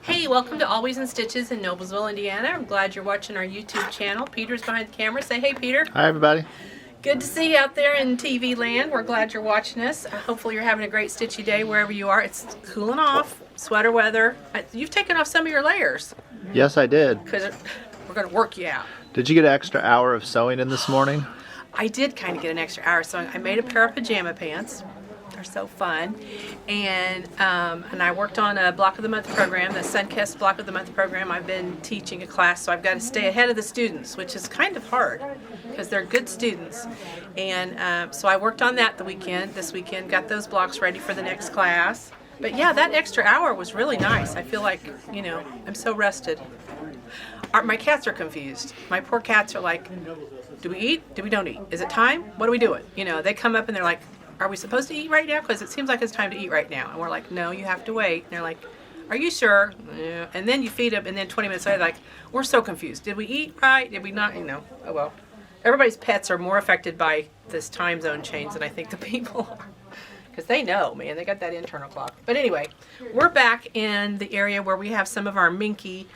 Hey, welcome to Always in Stitches in Noblesville, Indiana. I'm glad you're watching our YouTube channel. Peter's behind the camera. Say hey, Peter. Hi, everybody. Good to see you out there in TV land. We're glad you're watching us. Hopefully you're having a great stitchy day wherever you are. It's cooling off, sweater weather. You've taken off some of your layers. Yes, I did. Because we're going to work you out. Did you get an extra hour of sewing in this morning? I did kind of get an extra hour sewing. I made a pair of pajama pants. They're so fun. And I worked on a Block of the Month program, the Sunkist Block of the Month program. I've been teaching a class, so I've got to stay ahead of the students, which is kind of hard because they're good students. And so I worked on that this weekend, got those blocks ready for the next class. But yeah, that extra hour was really nice. I feel like, you know, I'm so rested. My cats are confused. My poor cats are like, do we eat? Do we don't eat? Is it time? What are we doing? You know, they come up and they're like, are we supposed to eat right now? Because it seems like it's time to eat right now. And we're like, no, you have to wait. And they're like, are you sure? Yeah. And then you feed them, and then 20 minutes later, like, we're so confused. Did we eat right? Did we not? You know, oh well. Everybody's pets are more affected by this time zone change than I think the people are. Because they know, man, they got that internal clock. But anyway, we're back in the area where we have some of our minky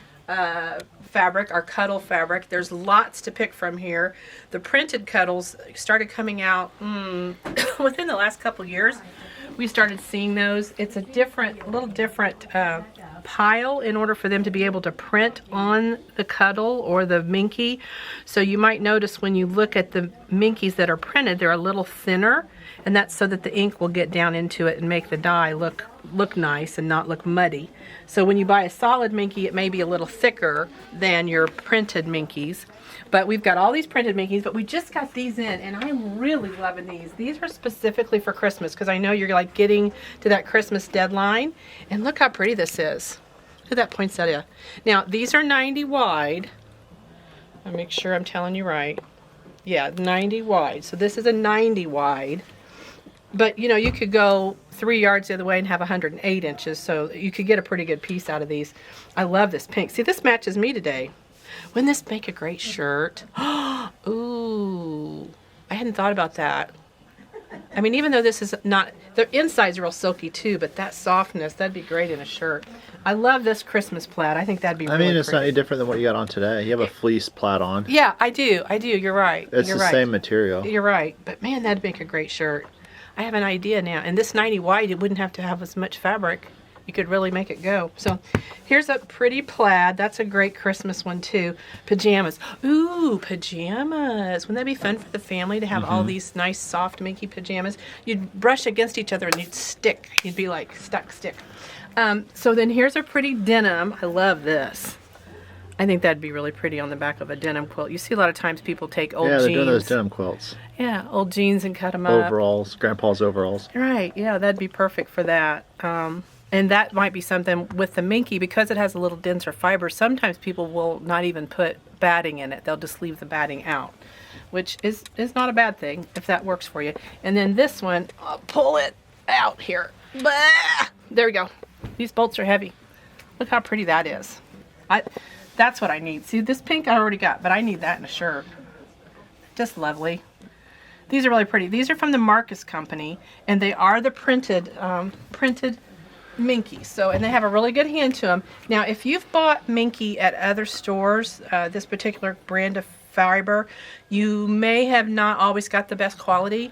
fabric, our cuddle fabric. There's lots to pick from here. The printed cuddles started coming out within the last couple years. We started seeing those. It's a little different pile in order for them to be able to print on the cuddle or the minky. So you might notice when you look at the minkies that are printed, they're a little thinner, and that's so that the ink will get down into it and make the dye look nice and not look muddy. So when you buy a solid minky, it may be a little thicker than your printed minkies. But we've got all these printed minkies, but we just got these in, and I'm really loving these. These are specifically for Christmas because I know you're like getting to that Christmas deadline. And look how pretty this is. Look at that poinsettia. Now, these are 90 wide. I'll make sure I'm telling you right. Yeah, 90 wide. So this is a 90 wide. But, you know, you could go 3 yards the other way and have 108 inches, so you could get a pretty good piece out of these. I love this pink. See, this matches me today. Wouldn't this make a great shirt? Ooh, I hadn't thought about that. I mean, even though this is not, the inside's real silky too, but that softness, that'd be great in a shirt. I love this Christmas plaid. I think that'd be really pretty. It's not any different than what you got on today. You have a fleece plaid on. Yeah, I do. You're right. It's the same material. You're right. But man, that'd make a great shirt. I have an idea now. And this 90 wide, it wouldn't have to have as much fabric. You could really make it go. So here's a pretty plaid. That's a great Christmas one too. Pajamas. Ooh, pajamas. Wouldn't that be fun for the family to have all these nice soft minky pajamas? You'd brush against each other and you'd stick. You'd be like stick. So then here's a pretty denim. I love this. I think that'd be really pretty on the back of a denim quilt. You see a lot of times people take old jeans. Yeah, they're doing those denim quilts. Yeah, old jeans and cut them up. Overalls, grandpa's overalls. Right, yeah, that'd be perfect for that. And that might be something with the minky, because it has a little denser fiber, sometimes people will not even put batting in it. They'll just leave the batting out, which is not a bad thing if that works for you. And then this one, I'll pull it out here. Blah! There we go. These bolts are heavy. Look how pretty that is. That's what I need. See, this pink I already got, but I need that in a shirt. Just lovely. These are really pretty. These are from the Marcus Company, and they are the printed minky. So, and they have a really good hand to them. Now, if you've bought minky at other stores, this particular brand of fiber, you may have not always got the best quality.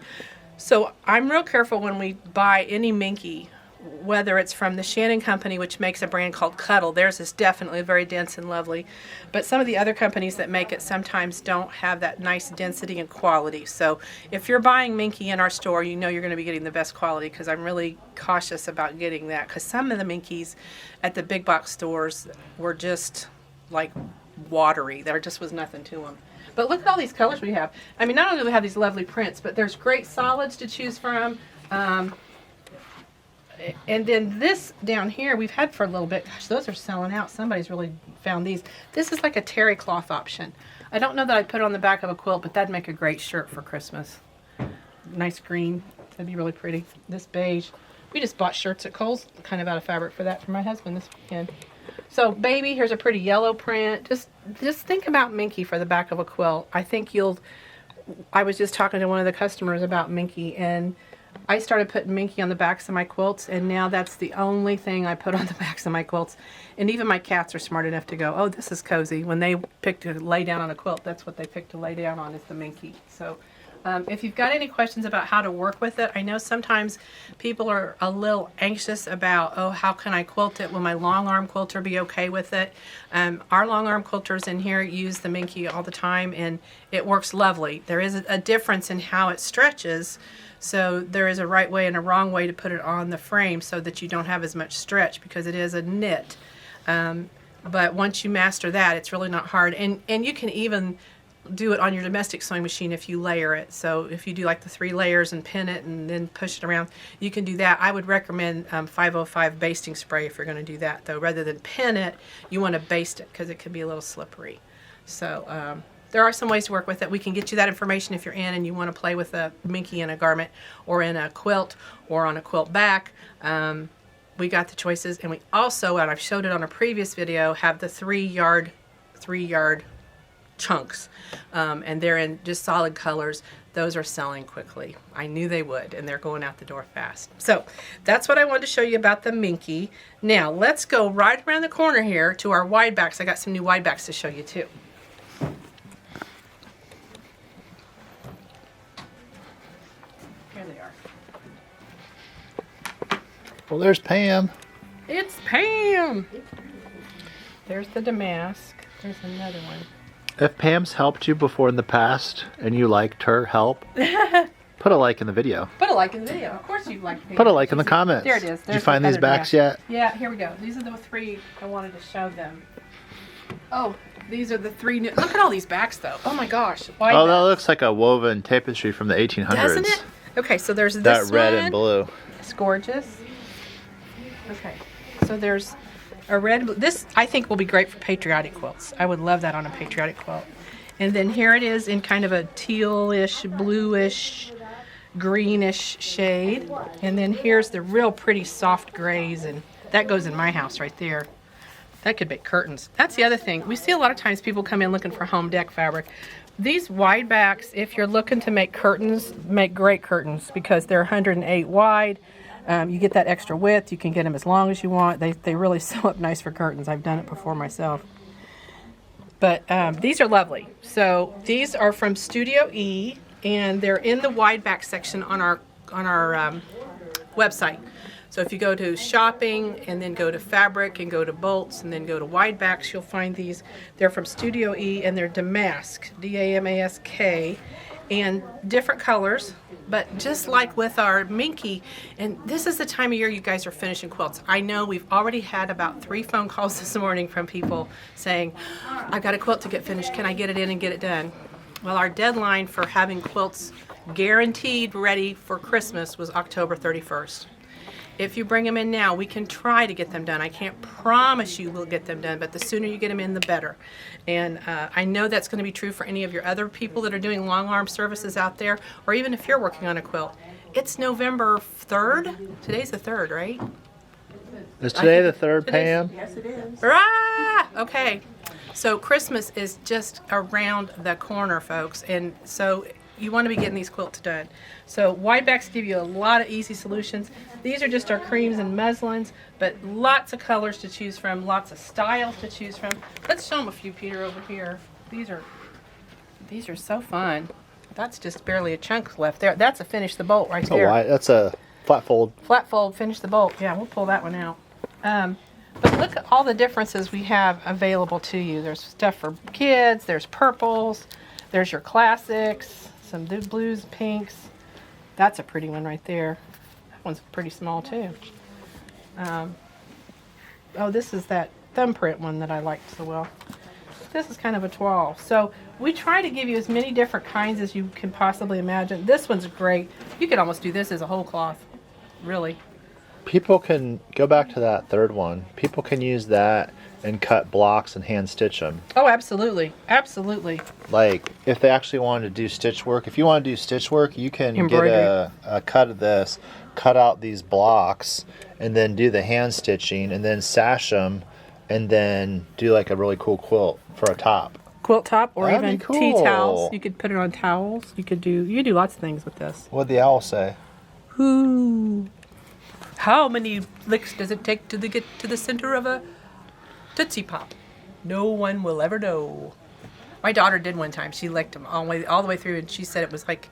So I'm real careful when we buy any minky, whether it's from the Shannon Company, which makes a brand called Cuddle. Theirs is definitely very dense and lovely. But some of the other companies that make it sometimes don't have that nice density and quality. So if you're buying minky in our store, you know you're going to be getting the best quality, because I'm really cautious about getting that. Because some of the minkies at the big box stores were just like watery. There just was nothing to them. But look at all these colors we have. I mean, not only do we have these lovely prints, but there's great solids to choose from. And then this down here we've had for a little bit. Gosh, those are selling out. Somebody's really found these. This is like a terry cloth option. I don't know that I'd put it on the back of a quilt, but that'd make a great shirt for Christmas. Nice green. That'd be really pretty. This beige. We just bought shirts at Kohl's, kind of out of fabric for that for my husband this weekend. So baby, here's a pretty yellow print. Just think about minky for the back of a quilt. I think I was just talking to one of the customers about minky, and I started putting minky on the backs of my quilts, and now that's the only thing I put on the backs of my quilts. And even my cats are smart enough to go, oh, this is cozy. When they pick to lay down on a quilt, that's what they pick to lay down on, is the minky. So if you've got any questions about how to work with it, I know sometimes people are a little anxious about, oh, how can I quilt it? Will my long arm quilter be okay with it? Our long arm quilters in here use the minky all the time, and it works lovely. There is a difference in how it stretches, so there is a right way and a wrong way to put it on the frame so that you don't have as much stretch, because it is a knit. But once you master that, it's really not hard, and you can even do it on your domestic sewing machine if you layer it. So if you do like the 3 layers and pin it and then push it around, you can do that. I would recommend 505 basting spray if you're going to do that, though. Rather than pin it, you want to baste it because it can be a little slippery. So there are some ways to work with it. We can get you that information if you're in and you want to play with a minky in a garment or in a quilt or on a quilt back. We got the choices, and we also, and I've showed it on a previous video, have the 3 yard chunks, and they're in just solid colors. Those are selling quickly. I knew they would, and they're going out the door fast. So that's what I wanted to show you about the minky. Now let's go right around the corner here to our wide backs. I got some new wide backs to show you too. Here they are. Well, there's Pam. It's Pam. There's the damask. There's another one. If Pam's helped you before in the past and you liked her help, put a like in the video. Put a like in the video. Of course you like Pam. Put a like in the comments. There it is. Did you find these backs yet? Yeah, here we go. These are the 3 I wanted to show them. Oh, these are the 3 new. Look at all these backs, though. Oh my gosh. Wide Oh, that back. looks like a woven tapestry from the 1800s. Doesn't it? Okay, so there's this That red one. and blue. It's gorgeous. Okay, so there's a red. This I think will be great for patriotic quilts. I would love that on a patriotic quilt. And then here it is in kind of a tealish, bluish, greenish shade. And then here's the real pretty soft grays, and that goes in my house right there. That could make curtains. That's the other thing. We see a lot of times people come in looking for home deck fabric. These wide backs, if you're looking to make curtains, make great curtains because they're 108 wide. You get that extra width. You can get them as long as you want. They really sew up nice for curtains. I've done it before myself. But these are lovely. So these are from Studio E, and they're in the wide back section on our website. So if you go to shopping and then go to fabric and go to bolts and then go to wide backs, you'll find these. They're from Studio E, and they're damask, D-A-M-A-S-K, and different colors. But just like with our minky, and this is the time of year you guys are finishing quilts. I know we've already had about 3 phone calls this morning from people saying, I've got a quilt to get finished. Can I get it in and get it done? Well, our deadline for having quilts guaranteed ready for Christmas was October 31st. If you bring them in now, we can try to get them done. I can't promise you we'll get them done, but the sooner you get them in, the better. And I know that's going to be true for any of your other people that are doing long arm services out there, or even if you're working on a quilt. It's November 3rd. Today's the 3rd, right? Is today the 3rd, Pam? Yes, it is. Ah! Okay. So Christmas is just around the corner, folks. And so you want to be getting these quilts done. So wide backs give you a lot of easy solutions. These are just our creams and muslins, but lots of colors to choose from, lots of styles to choose from. Let's show them a few, Peter, over here. These are so fun. That's just barely a chunk left there. That's a finish the bolt right there. Oh, that's a flat fold. Flat fold, finish the bolt. Yeah, we'll pull that one out. But look at all the differences we have available to you. There's stuff for kids, there's purples, there's your classics, some blues, pinks. That's a pretty one right there. That one's pretty small too. Oh, this is that thumbprint one that I liked so well. This is kind of a toile. So we try to give you as many different kinds as you can possibly imagine. This one's great. You could almost do this as a whole cloth, really. People can go back to that 3rd one. People can use that and cut blocks and hand stitch them. Oh, absolutely. Absolutely. Like if they actually wanted to do stitch work, if you want to do stitch work, you can Embroidery. get a cut of this, cut out these blocks, and then do the hand stitching, and then sash them, and then do like a really cool quilt for a top. Quilt top, or That'd even be cool. tea towels. You could put it on towels. You could do lots of things with this. What'd the owl say? Ooh. How many licks does it take to get to the center of a Tootsie Pop? No one will ever know. My daughter did one time. She licked them all the way through, and she said it was like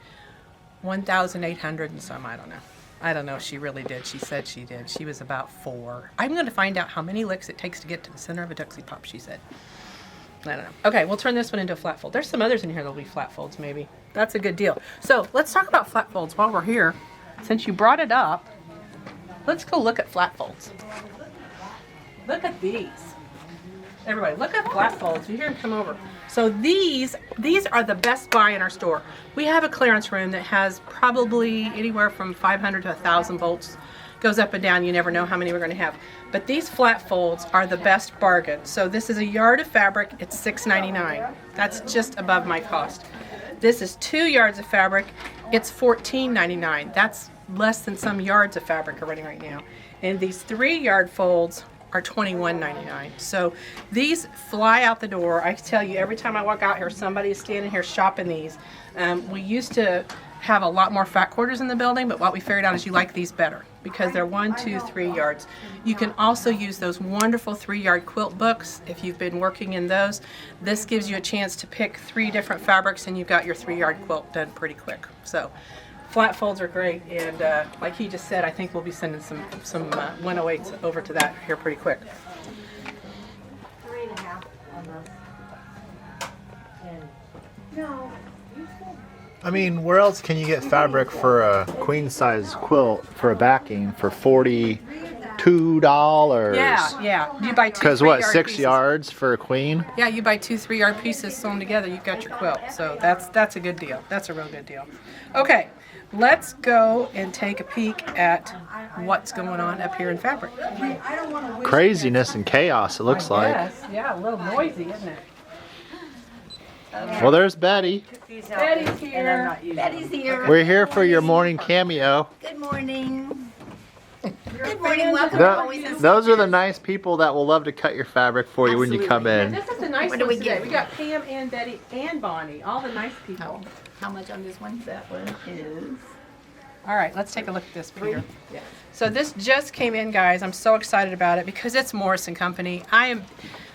1,800 and some. I don't know. I don't know if she really did. She said she did. She was about 4. I'm going to find out how many licks it takes to get to the center of a Tootsie Pop, she said. I don't know. Okay, we'll turn this one into a flat fold. There's some others in here that'll be flat folds, maybe. That's a good deal. So let's talk about flat folds while we're here. Since you brought it up, let's go look at flat folds. Look at these. Everybody, look at flat folds. You hear them come over. So these are the best buy in our store. We have a clearance room that has probably anywhere from 500 to 1,000 volts. Goes up and down. You never know how many we're going to have. But these flat folds are the best bargain. So this is a yard of fabric. It's $6.99. That's just above my cost. This is 2 yards of fabric. It's $14.99. That's less than some yards of fabric are running right now. And these 3-yard folds are $21.99. So these fly out the door. I tell you, every time I walk out here, somebody is standing here shopping these. We used to have a lot more fat quarters in the building, but what we figured out is you like these better because they're 1, 2, 3 yards. You can also use those wonderful 3-yard quilt books if you've been working in those. This gives you a chance to pick 3 different fabrics and you've got your 3-yard quilt done pretty quick. So flat folds are great, and like he just said, I think we'll be sending some 108s over to that here pretty quick. 3.5 on the. No. I mean, where else can you get fabric for a queen size quilt for a backing for $42? Yeah. You buy 2 Because what, 3-yard 6 pieces. yards for a queen? Yeah, you buy 2 3-yard pieces sewn together, you've got your quilt. So that's a good deal. That's a real good deal. Okay, let's go and take a peek at what's going on up here in fabric. Craziness and chaos, it looks like. Yes, yeah, a little noisy, isn't it? Well, there's Betty. Betty's here. Betty's here. We're here for your morning cameo. Good morning. Good morning. Welcome to Always Insist. Those are the nice people that will love to cut your fabric for you when you come in. This is the nice What one do we today. get? We got Pam and Betty and Bonnie, all the nice people. How much on this one? That one is. All right, let's take a look at this, Peter. So this just came in, guys. I'm so excited about it because it's Morris and Company.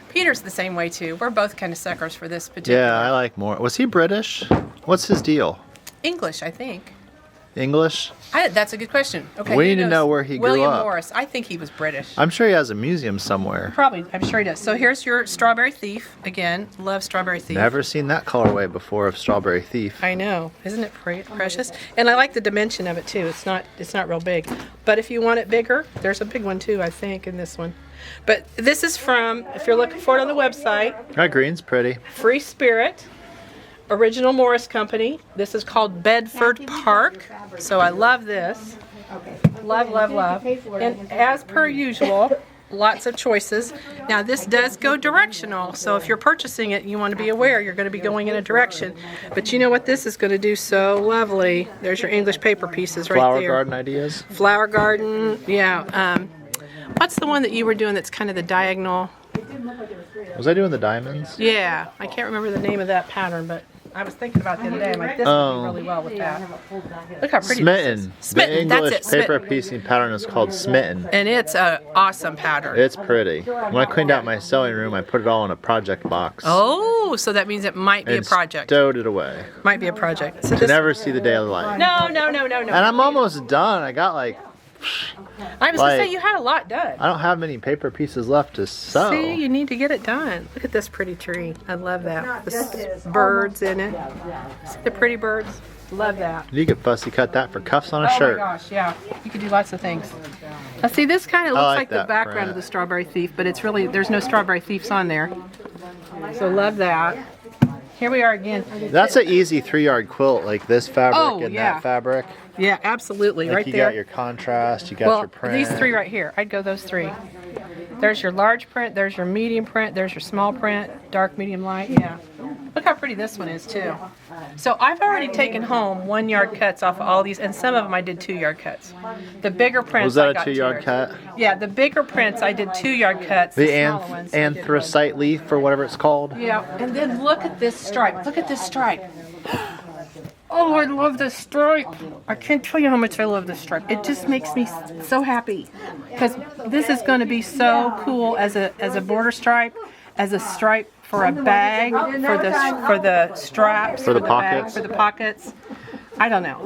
Peter's the same way too. We're both kind of suckers for this particular. Yeah, I like more. Was he British? What's his deal? English, I think. English? That's a good question. Okay. We who need to knows? know where he grew William up. Morris. I think he was British. I'm sure he has a museum somewhere. Probably. I'm sure he does. So here's your Strawberry Thief. Again, love Strawberry Thief. Never seen that colorway before of Strawberry Thief. I know, isn't it precious? And I like the dimension of it too. It's not real big, but if you want it bigger, there's a big one too, I think, in this one. But this is from, if you're looking for it on the website, That green's pretty. Free Spirit, original Morris Company. This is called Bedford Park. So I love this. Love, love, love. And as per usual, lots of choices. Now this does go directional, so if you're purchasing it, you want to be aware you're going to be going in a direction. But you know what this is going to do so lovely? There's your English paper pieces right Flower there. garden ideas. Flower garden, yeah. What's the one that you were doing that's kind of the diagonal? Was I doing the diamonds? Yeah, I can't remember the name of that pattern, but I was thinking about it the other day. I'm like, this would be really well with that. Look how pretty this is. Smitten. Smitten, The that's English it, paper Smitten. piecing pattern is called Smitten. And it's an awesome pattern. It's pretty. When I cleaned out my sewing room, I put it all in a project box. Oh, so that means it might be a and project. stowed it away. Might be a project. So To this, never see the daily light. no. And I'm almost done. I got like, I was going to say, like- you had a lot done. I don't have many paper pieces left to sew. See, you need to get it done. Look at this pretty tree. I love that. The birds in it. See the pretty birds? Love that. You could fussy cut that for cuffs on a Oh shirt. my gosh, yeah. You could do lots of things. Now see, this kind of looks like like the that background print. of the Strawberry Thief, but it's really, there's no Strawberry Thieves on there. So love that. Here we are again. That's an easy 3-yard quilt, like this fabric Oh, and yeah. that fabric. Yeah, absolutely. Like right you there. got your contrast, you got Well, your print. these 3 right here. I'd go those 3. There's your large print, there's your medium print, there's your small print, dark, medium, light. Yeah. Look how pretty this one is too. So I've already taken home 1-yard cuts off of all these, and some of them I did 2-yard cuts. The bigger prints Was that I a got 2-yard cut? Yeah, the bigger prints I did 2-yard cuts. The smaller ones I did anthracite leaf or whatever it's called. Yeah, and then look at this stripe. Look at this stripe. Oh, I love this stripe. I can't tell you how much I love this stripe. It just makes me so happy because this is going to be so cool as a border stripe, as a stripe for a bag, for the straps, For the bag, pockets. for the pockets. I don't know.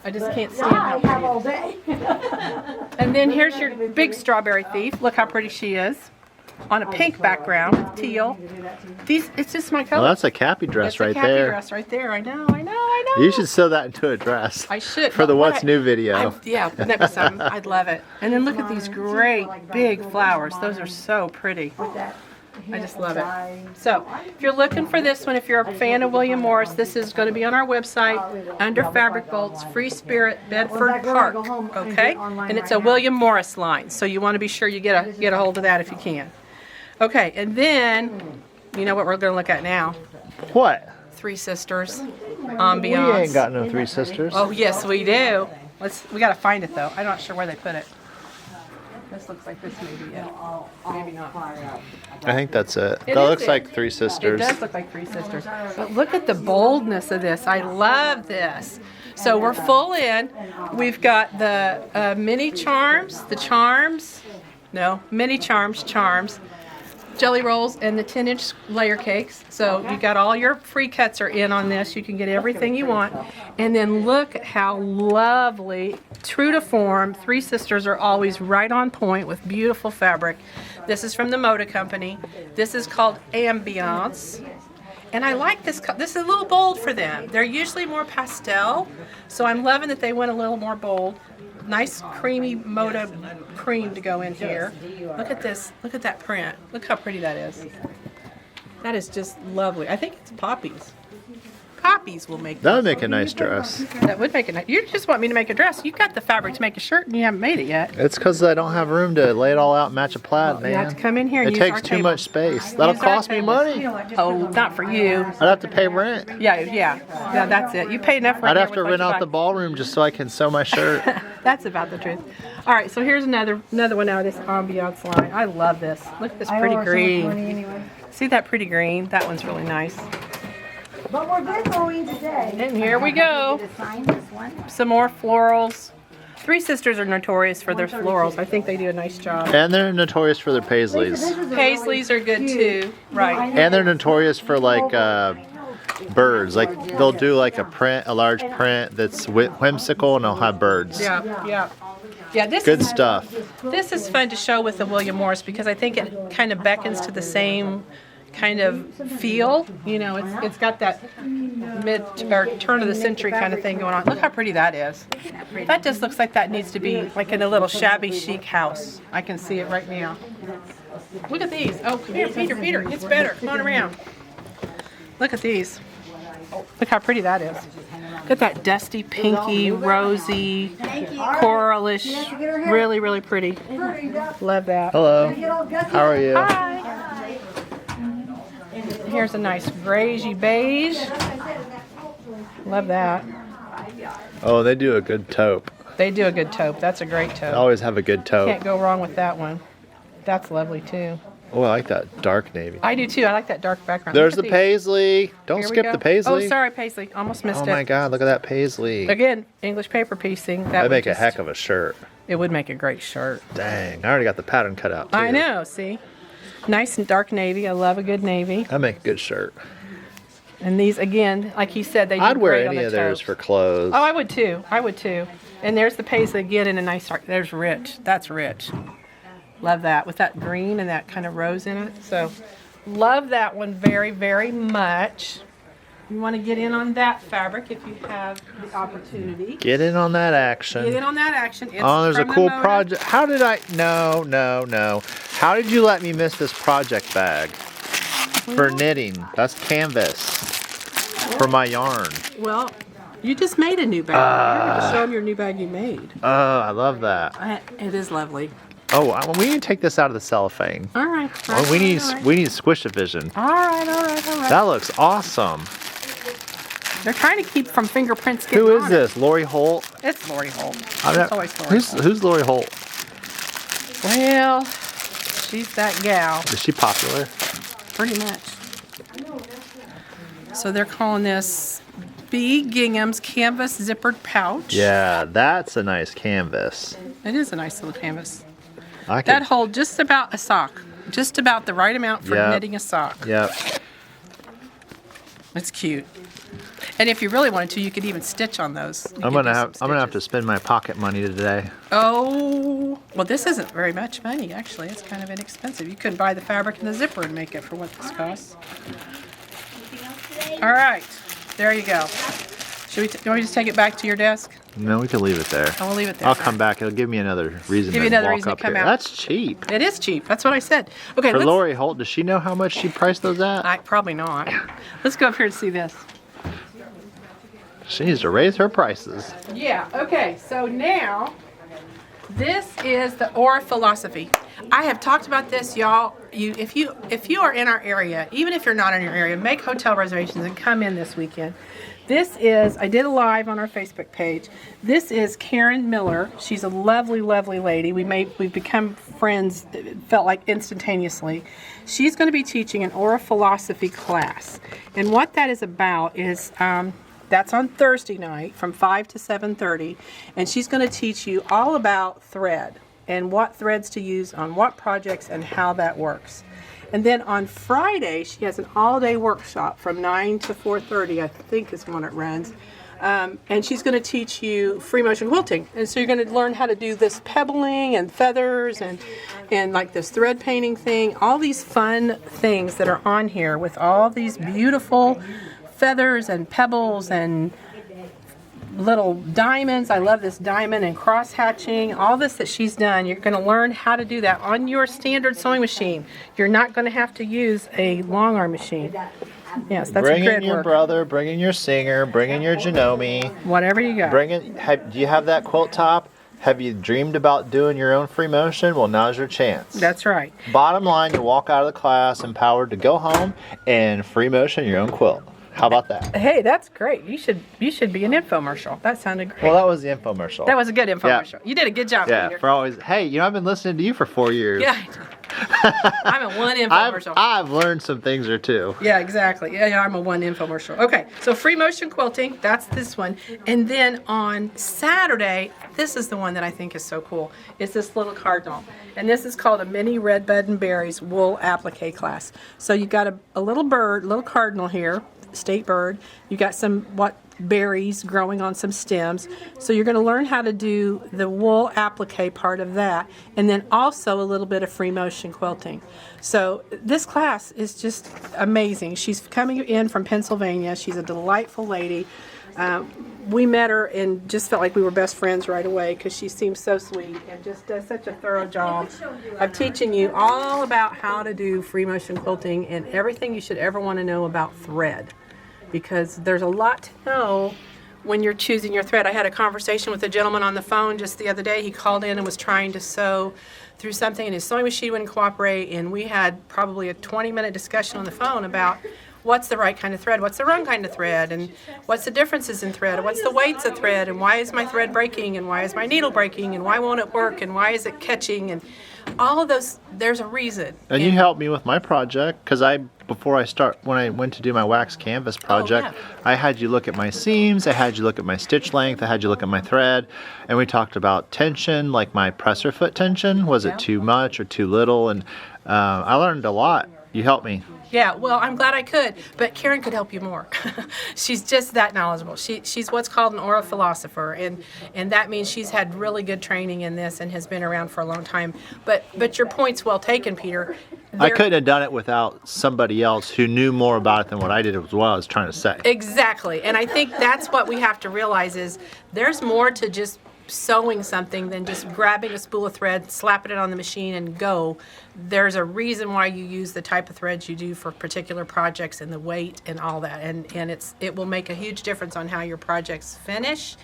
I just can't stand how pretty it is. And then here's your big strawberry thief. Look how pretty she is. On a pink background with teal. It's just my color. Well, that's a Cappy dress That's right a Cappy there. dress right there. I know. You should sew that into a dress. I should. For the What's New video. Yeah, that was something. I'd love it. And then look at these great big flowers. Those are so pretty. I just love it. So, if you're looking for this one, if you're a fan of William Morris, this is going to be on our website under Fabric Bolts, Free Spirit, Bedford Park. Okay? And it's a William Morris line, so you want to be sure you get a hold of that if you can. Okay, and then, you know what we're going to look at now? What? Three Sisters, We Ambiance. ain't got no Three Sisters. Oh, yes, we do. We got to find it, though. I'm not sure where they put it. This looks like this may be it. Maybe not. I think that's it. It That is looks it. like Three It Sisters. does look like Three Sisters. But look at the boldness of this. I love this. So we're full in. We've got the mini charms, mini charms, jelly rolls, and the 10-inch layer cakes. So you got all your free cuts are in on this. You can get everything you want. And then look at how lovely, true to form, Three Sisters are always right on point with beautiful fabric. This is from the Moda Company. This is called Ambiance. And I like this. This is a little bold for them. They're usually more pastel. So I'm loving that they went a little more bold. Nice creamy Moda cream to go in here. Look at this. Look at that print. Look how pretty that is. That is just lovely. I think it's poppies. Poppies will make That would make a nice dress. That would make it nice. You just want me to make a dress. You've got the fabric to make a shirt and you haven't made it yet. It's because I don't have room to lay it all out and match a plaid, man. You have to come in here and It use takes our too table. much space. That'll Use our cost me table. money. Oh, not for you. I'd have to pay rent. Yeah, that's it. You pay enough rent I'd here have with to what rent you out buy. the ballroom just so I can sew my shirt. That's about the truth. All right, so here's another one out of this Ambiance line. I love this. Look at this pretty green. See that pretty green? That one's really nice. But we're good going today. And here we go. Sign this one. Some more florals. Three Sisters are notorious for their florals. I think they do a nice job. And they're notorious for their paisleys. Paisleys are good too. Right. And they're notorious for like birds. Like they'll do like a large print that's whimsical and they'll have birds. Yeah. This Good is stuff. This is fun to show with the William Morris because I think it kind of beckons to the same kind of feel. You know, it's got that mid or turn of the century kind of thing going on. Look how pretty that is. That just looks like that needs to be like in a little shabby chic house. I can see it right now. Look at these. Oh, come here, Peter. It's better. Come on around. Look at these. Look how pretty that is. Look at that dusty, pinky, rosy, coralish. Really, really pretty. Love that. Hello. How are you? Hi. Here's a nice grayish beige. Love that. Oh, they do a good taupe. They do a good taupe. That's a great They taupe. always have a good taupe. Can't go wrong with that one. That's lovely too. Oh, I like that dark navy. I do too. I like that dark background. There's Look the at these. paisley. Don't Here we skip go. the paisley. Oh, sorry, paisley. Almost missed Oh it. my God, look at that paisley. Again, English paper piecing. That'd would make a just- heck of a shirt. It would make a great shirt. Dang, I already got the pattern cut out too. I know. See, nice and dark navy. I love a good navy. That'd make a good shirt. And these again, like he said, they do I'd wear great on any the of theirs toes. for clothes. Oh, I would too. And there's the paisley again in a nice dark. There's rich. That's rich. Love that with that green and that kind of rose in it. So, love that one very, very much. You want to get in on that fabric if you have the opportunity. Get in on that action. Get in on that action. It's Oh, there's a from the cool Moda. project. How did I? No. How did you let me miss this project bag for knitting? That's canvas for my yarn. Well, you just made a new bag. You're going to show them your new bag you made. Oh, I love that. It is lovely. Oh, we need to take this out of the cellophane. All right. Oh, we need Squish-A-Vision. All right. That looks awesome. They're trying to keep from fingerprints getting Who is on this? Lori Holt? it. It's Lori Holt. I've never- It's always Lori Holt. Who's Lori Holt? Well, she's that gal, Is she popular? pretty much. So they're calling this B. Gingham's canvas zippered pouch. Yeah, that's a nice canvas. It is a nice little canvas. I could, That holds just about a sock. Just about the right amount for Yep. knitting a sock. Yep. It's cute. And if you really wanted to, you could even stitch on those. You I'm could gonna do have some I'm gonna have to stitches. spend my pocket money today. Oh, well, this isn't very much money, actually. It's kind of inexpensive. You could buy the fabric and the zipper and make it for what this costs. Anything else today? All right, there you go. Should we? You want me to just take it back to your desk? No, we can leave it there. I will leave it there. I'll come back. It'll give me another reason Give to you another walk reason to up come here. out. That's cheap. It is cheap. That's what I said. Okay, For let's. Lori Holt, does she know how much she priced those at? Probably not. Let's go up here and see this. She needs to raise her prices. Yeah, okay, so now, this is the Aura philosophy. I have talked about this, y'all. If you are in our area, even if you're not in your area, make hotel reservations and come in this weekend. This is, I did a live on our Facebook page. This is Karen Miller. She's a lovely, lovely lady. We've become friends, it felt like instantaneously. She's going to be teaching an Aura philosophy class. And what that is about is, that's on Thursday night from 5 to 7:30, and she's going to teach you all about thread and what threads to use on what projects and how that works. And then on Friday, she has an all-day workshop from 9 to 4:30, I think is when it runs. And she's going to teach you free motion quilting. And so you're going to learn how to do this pebbling and feathers and like this thread painting thing, all these fun things that are on here with all these beautiful feathers and pebbles and little diamonds. I love this diamond and cross hatching, all this that she's done. You're going to learn how to do that on your standard sewing machine. You're not going to have to use a long arm machine. Yes, that's Bring grid in your work. brother, bring in your singer, bring in your Janome. Whatever you got. Bring in. Do you have that quilt top? Have you dreamed about doing your own free motion? Well, now's your chance. That's right. Bottom line, you walk out of the class empowered to go home and free motion your own quilt. How about that? Hey, that's great. You should be an infomercial. That sounded great. Well, that was the infomercial. That was a good infomercial. You did a good job, Yeah, Peter. for always. Hey, I've been listening to you for 4 years. Yeah, I'm a one infomercial. I've learned some things or two. Yeah, exactly. Yeah, I'm a one infomercial. Okay, so free motion quilting, that's this one. And then on Saturday, this is the one that I think is so cool. It's this little cardinal. And this is called a mini red bud and berries wool applique class. So you got a little bird, little cardinal here, state bird. You got some berries growing on some stems. So you're going to learn how to do the wool applique part of that, and then also a little bit of free motion quilting. So this class is just amazing. She's coming in from Pennsylvania. She's a delightful lady. We met her and just felt like we were best friends right away because she seems so sweet and just does such a thorough job of teaching you all about how to do free motion quilting and everything you should ever want to know about thread, because there's a lot to know when you're choosing your thread. I had a conversation with a gentleman on the phone just the other day. He called in and was trying to sew through something and his sewing machine wouldn't cooperate, and we had probably a 20-minute discussion on the phone about what's the right kind of thread, what's the wrong kind of thread, and what's the differences in thread, and what's the weights of thread, and why is my thread breaking, and why is my needle breaking, and why won't it work, and why is it catching, and all of those, there's a reason. And you helped me with my project because when I went to do my wax canvas project, I had you look at my seams, I had you look at my stitch length, I had you look at my thread, and we talked about tension, like my presser foot tension. Was it too much or too little? And I learned a lot. You helped me. Yeah, well, I'm glad I could, but Karen could help you more. She's just that knowledgeable. She's what's called an aura philosopher, and that means she's had really good training in this and has been around for a long time. But your point's well taken, Peter. I couldn't have done it without somebody else who knew more about it than what I did, as well as trying to say. Exactly, and I think that's what we have to realize is there's more to just sewing something than just grabbing a spool of thread, slapping it on the machine, and go. There's a reason why you use the type of threads you do for particular projects and the weight and all that, and it will make a huge difference on how your projects finish,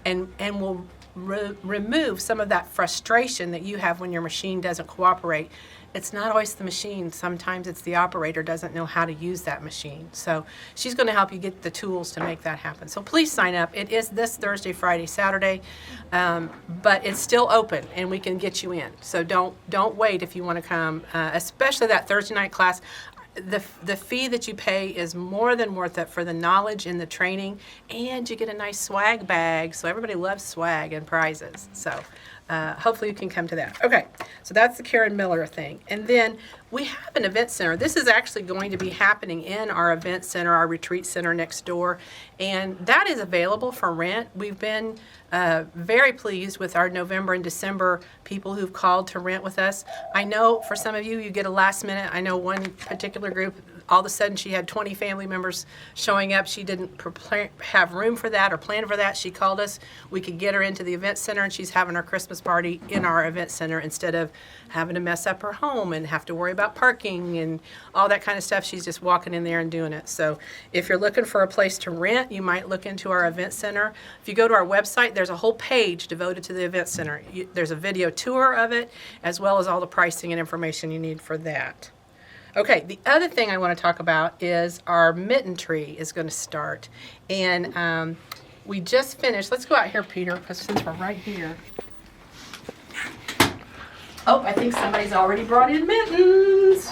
and will remove some of that frustration that you have when your machine doesn't cooperate. It's not always the machine. Sometimes it's the operator doesn't know how to use that machine. So she's going to help you get the tools to make that happen. So please sign up. It is this Thursday, Friday, Saturday, but it's still open and we can get you in. So don't wait if you want to come, especially that Thursday night class. the fee that you pay is more than worth it for the knowledge and the training, and you get a nice swag bag. So everybody loves swag and prizes. So hopefully you can come to that. Okay, so that's the Karen Miller thing. And then we have an event center. This is actually going to be happening in our event center, our retreat center next door, and that is available for rent. We've been very pleased with our November and December people who've called to rent with us. I know for some of you, you get a last minute. I know one particular group, all of a sudden she had 20 family members showing up. She didn't have room for that or plan for that. She called us. We could get her into the event center, and she's having her Christmas party in our event center instead of having to mess up her home and have to worry about parking and all that kind of stuff. She's just walking in there and doing it. So if you're looking for a place to rent, you might look into our event center. If you go to our website, there's a whole page devoted to the event center. There's a video tour of it, as well as all the pricing and information you need for that. Okay, the other thing I want to talk about is our mitten tree is going to start. And we just finished. Let's go out here, Peter, because since we're right here. Oh, I think somebody's already brought in mittens.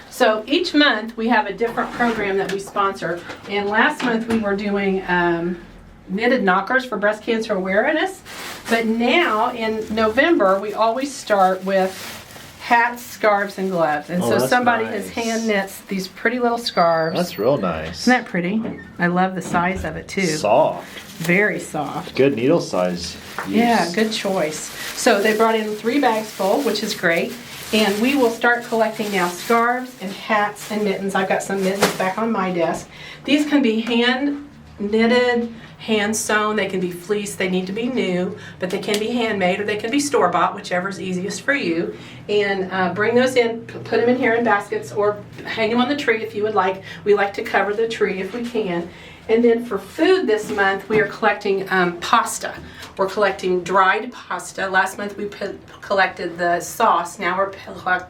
So each month we have a different program that we sponsor. And last month we were doing knitted knockers for breast cancer awareness. But now in November we always start with hats, scarves, and gloves. And so somebody has hand knits these pretty little scarves. That's real nice. Isn't that pretty? I love the size of it too. Soft. Very soft. Good needle size use. Yeah, good choice. So they brought in 3 bags full, which is great. And we will start collecting now scarves and hats and mittens. I've got some mittens back on my desk. These can be hand knitted, hand sewn, they can be fleece, they need to be new, but they can be handmade or they can be store-bought, whichever is easiest for you. And bring those in, put them in here in baskets or hang them on the tree if you would like. We like to cover the tree if we can. And then for food this month, we are collecting pasta. We're collecting dried pasta. Last month we collected the sauce. Now we're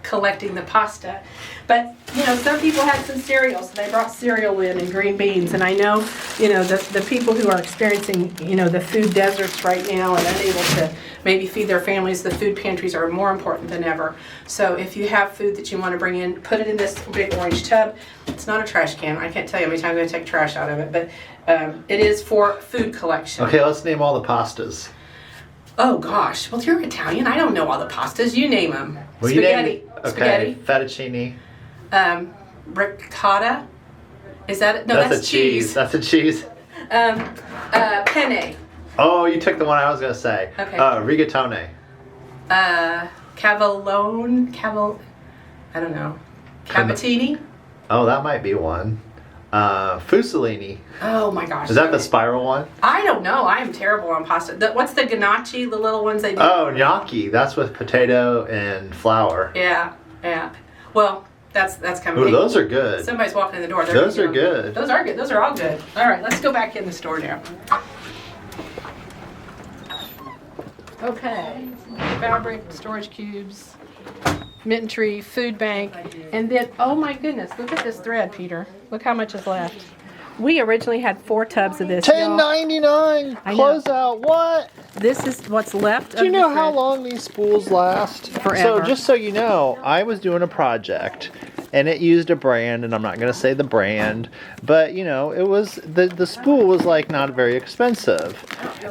collecting the pasta. But, you know, some people had some cereal, so they brought cereal in and green beans. And I know, you know, the people who are experiencing, you know, the food deserts right now and unable to maybe feed their families, the food pantries are more important than ever. So if you have food that you want to bring in, put it in this big orange tub. It's not a trash can. I can't tell you how many times I'm going to take trash out of it, but it is for food collection. Okay, let's name all the pastas. Oh gosh, well you're Italian. I don't know all the pastas. You name them. Well, Spaghetti. Okay, Spaghetti. fettuccine. Ricotta. Is that it? No, that's a cheese. That's a cheese. Penne. Oh, you took the one I was gonna say. Okay. Rigatone. I don't know. Cavattini. Oh, that might be one. Fusilini. Oh my gosh. Is that the spiral one? I don't know. I am terrible on pasta. What's the gnocchi? The little ones they do? Oh, gnocchi. That's with potato and flour. Yeah, yeah. Well, that's kind of. Ooh, those are good. Somebody's walking in the door. Those are good. Those are good. Those are all good. All right, let's go back in the store now. Okay. Fabric, storage cubes, mitten tree, food bank, and then, oh my goodness, look at this thread, Peter. Look how much is left. We originally had 4 tubs of this. $10.99. Close out. What? This is what's left. Do you know how long these spools last? Forever. So just so you know, I was doing a project and it used a brand, and I'm not going to say the brand, but you know, it was the spool was like not very expensive.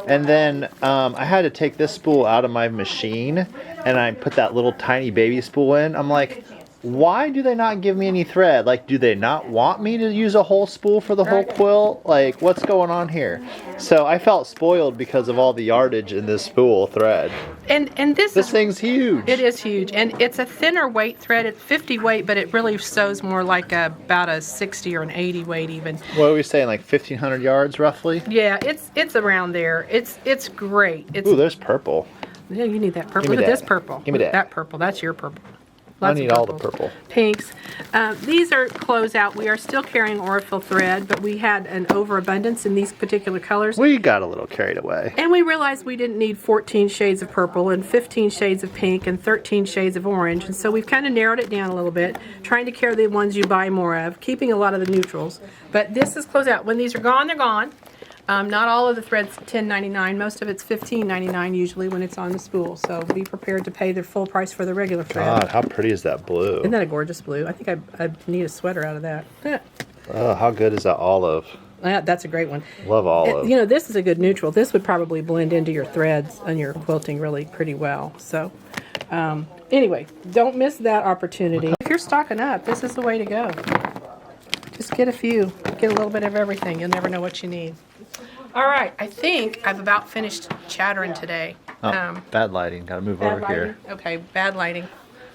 And then I had to take this spool out of my machine and I put that little tiny baby spool in. I'm like, why do they not give me any thread? Like, do they not want me to use a whole spool for the whole quilt? Like, what's going on here? So I felt spoiled because of all the yardage in this spool thread. And this thing's huge. It is huge, and it's a thinner weight thread. It's 50 weight, but it really sews more like about a 60 or an 80 weight even. What are we saying, like 1,500 yards roughly? Yeah, it's around there. It's great. Ooh, there's purple. Yeah, you need that purple. Give me Look at that. this purple. Give me that. That purple. That's your purple. I Lots need of all the purples. purple. Pinks. These are closeout. We are still carrying Orifil thread, but we had an overabundance in these particular colors. We got a little carried away. And we realized we didn't need 14 shades of purple and 15 shades of pink and 13 shades of orange. And so we've kind of narrowed it down a little bit, trying to carry the ones you buy more of, keeping a lot of the neutrals. But this is closeout. When these are gone, they're gone. Not all of the threads $10.99. Most of it's $15.99 usually when it's on the spool. So be prepared to pay the full price for the regular thread. God, how pretty is that blue? Isn't that a gorgeous blue? I think I need a sweater out of that. Oh, how good is that olive? That's a great one. Love olive. You know, this is a good neutral. This would probably blend into your threads and your quilting really pretty well. So, anyway, don't miss that opportunity. If you're stocking up, this is the way to go. Just get a few. Get a little bit of everything. You'll never know what you need. All right, I think I've about finished chattering today. Oh, bad lighting. Got to move over here. Okay, bad lighting.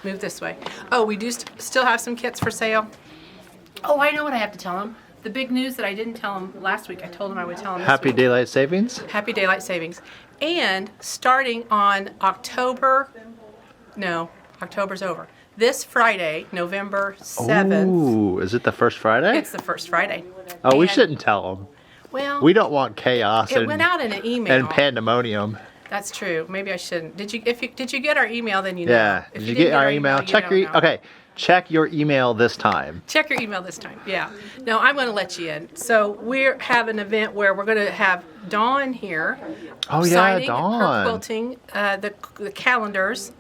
Move this way. Oh, we do still have some kits for sale. Oh, I know what I have to tell them. The big news that I didn't tell them last week, I told them I would tell them this Happy week. daylight savings. Happy daylight savings. And starting on October's over. This Friday, November 7th. Ooh, is it the first Friday? It's the first Friday. Oh, we And- shouldn't tell them. Well, We don't want chaos it went out in an email. and pandemonium. That's true. Maybe I shouldn't. Did you get our email? Then you know. Yeah. If Did you didn't get our email? you Check don't your know. okay. Check your email this time. Check your email this time. Yeah. No, I'm going to let you in. So we have an event where we're going to have Dawn here. Oh yeah, signing her Dawn. quilting, the calendars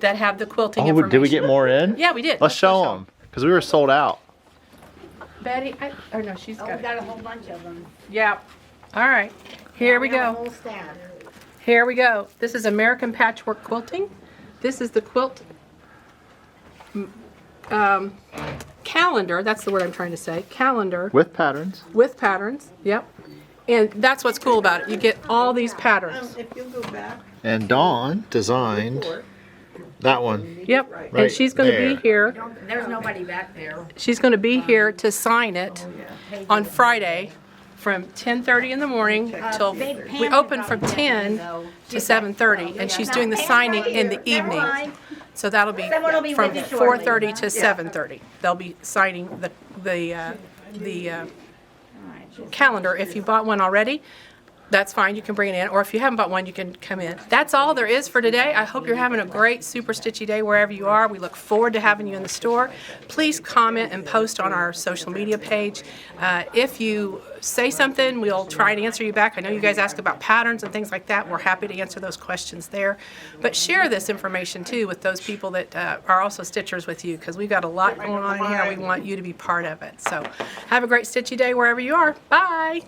that have the quilting Oh, information. did we get more in? Yeah, we did. Let's show them because we were sold out. Betty, no, she's Oh, got we it. got a whole bunch of them. Yeah. All right. Here we got a go. whole stack. Here we go. This is American Patchwork Quilting. This is the quilt calendar. That's the word I'm trying to say. Calendar With patterns. with patterns. Yep. And that's what's cool about it. You get all these patterns. If you go back. And Dawn designed that one. Yep. Right And she's going to there. be here. There's nobody back there. She's going to be here to sign it on Friday from 10:30 in the morning till we open from 10 to 7:30, and she's doing the signing in the evening. So that'll be Someone will be from with you shortly. 4:30 to 7:30. They'll be signing the calendar. If you bought one already, that's fine. You can bring it in. Or if you haven't bought one, you can come in. That's all there is for today. I hope you're having a great super stitchy day wherever you are. We look forward to having you in the store. Please comment and post on our social media page. If you say something, we'll try to answer you back. I know you guys ask about patterns and things like that. We're happy to answer those questions there. But share this information too with those people that are also stitchers with you, because we've got a lot going on in here. We want you to be part of it. So have a great stitchy day wherever you are. Bye.